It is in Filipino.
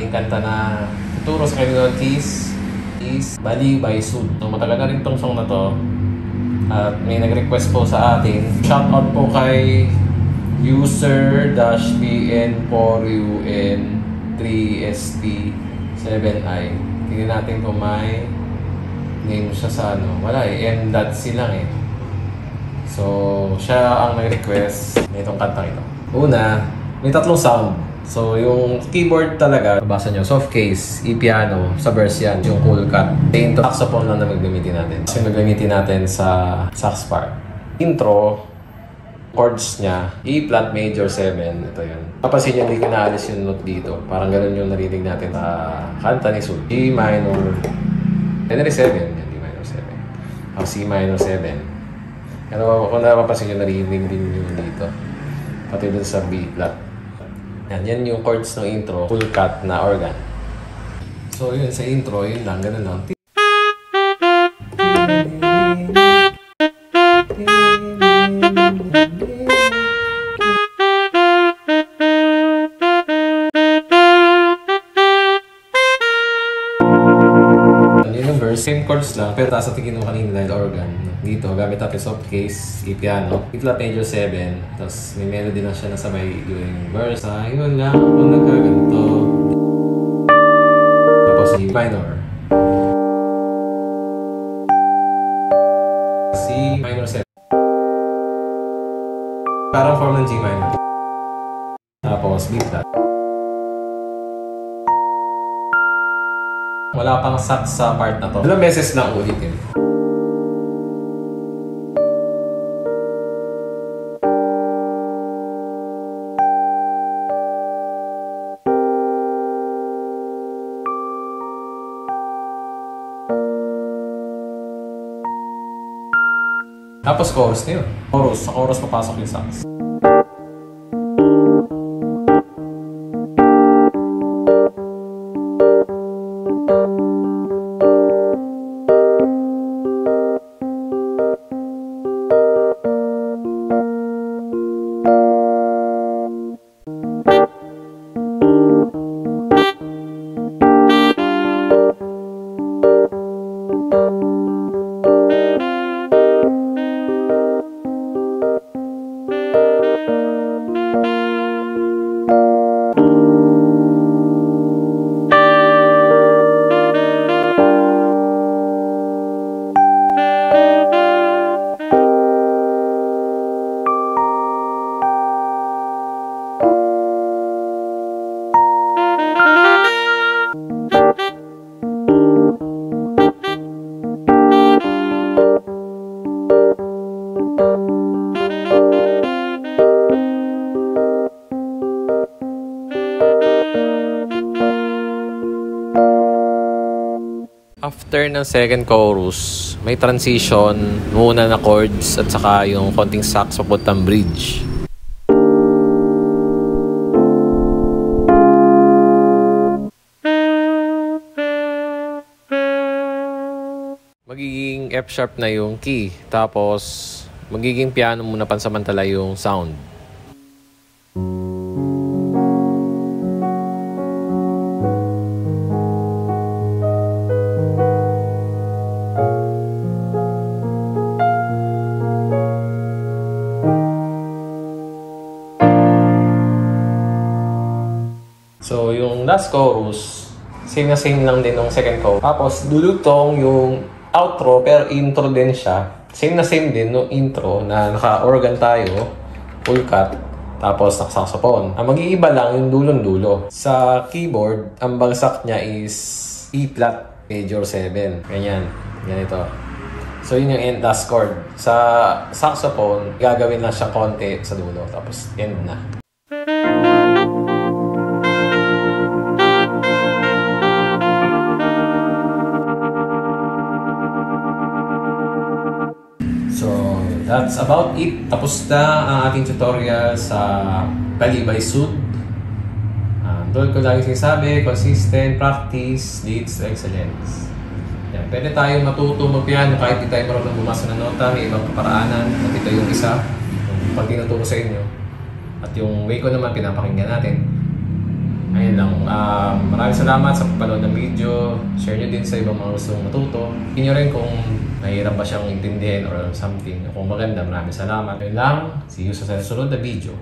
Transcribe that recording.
ating kanta na tuturo sa kanila is Bali by Sud. So, matagal na rin tong song na to. At may nag-request po sa atin. Shoutout po kay user-4un3st7i. Tingnan natin kung may name siya sa ano. Wala eh. M.C lang eh. So, siya ang nag-request na itong kantang ito. Una, may tatlong sound. So, yung keyboard talaga, nabasa nyo, soft case, e-piano, sa verse yan, yung cool cut. Intro, saxophone lang na gagamitin natin. So, yung gagamitin natin sa sax part. Intro, chords niya, E-flat major 7, ito yun. Papansin nyo, hindi ko naalis yung note dito. Parang ganun yung narinig natin sa kanta ni Sud. G minor, Henry 7, yan, D minor 7. O, C minor 7. Pero kung napapansin nyo, narinig din yung dito. Pati dun sa B-flat. Yan yung chords ng intro, full cut na organ. So yun, sa intro, yun lang, ganun lang. Yun yung verse, same chords lang, pero taas sa tingin mo kanina dahil organ. Dito, gamit natin soft case, E-piano, E-flat major 7, tapos may melody lang siya na sabay yung verse. Ayun lang kung nagkaganto. Tapos G minor. C minor 7. Parang form ng G minor. Tapos B-flat. Wala pang sax sa part na to. Ilang beses lang ulitin. Tapos chorus na yun. Sa chorus papasok yung sax. After ng second chorus, may transition, muna na chords at saka yung konting sax papuntang bridge. Magiging F sharp na yung key, tapos magiging piano muna pansamantala yung sound. So, yung last chorus, same na same lang din ng second chorus. Tapos, dulutong yung outro, pero intro din siya. Same na same din ng intro na naka-organ tayo, full cut, tapos naka-saxophone. Ang mag-iiba lang yung dulong-dulo. Sa keyboard, ang bagsak niya is E-flat major 7. Ganyan. Ganito. So, yun yung last chord. Sa saxophone, gagawin lang siya konti sa dulo. Tapos, end na. That's about it. Tapos na ang ating tutorial sa Bali by Sud. Doon ko lagi sinasabi, consistent practice leads to excellence. Yan. Pwede tayong matuto mag-piano kahit di tayo marunong bumasa ng nota. May ibang kaparaanan. At ito yung isa, yung pag tinuturo sa inyo. At yung way ko naman pinapakinggan natin. Ayun lang. Maraming salamat sa panood ng video. Share nyo din sa ibang mga gustong matuto. Tingin nyo rin kung mahirap ba siyang intindihin or something. Kung maganda, maraming salamat. Ayun lang. See you sa susunod na video.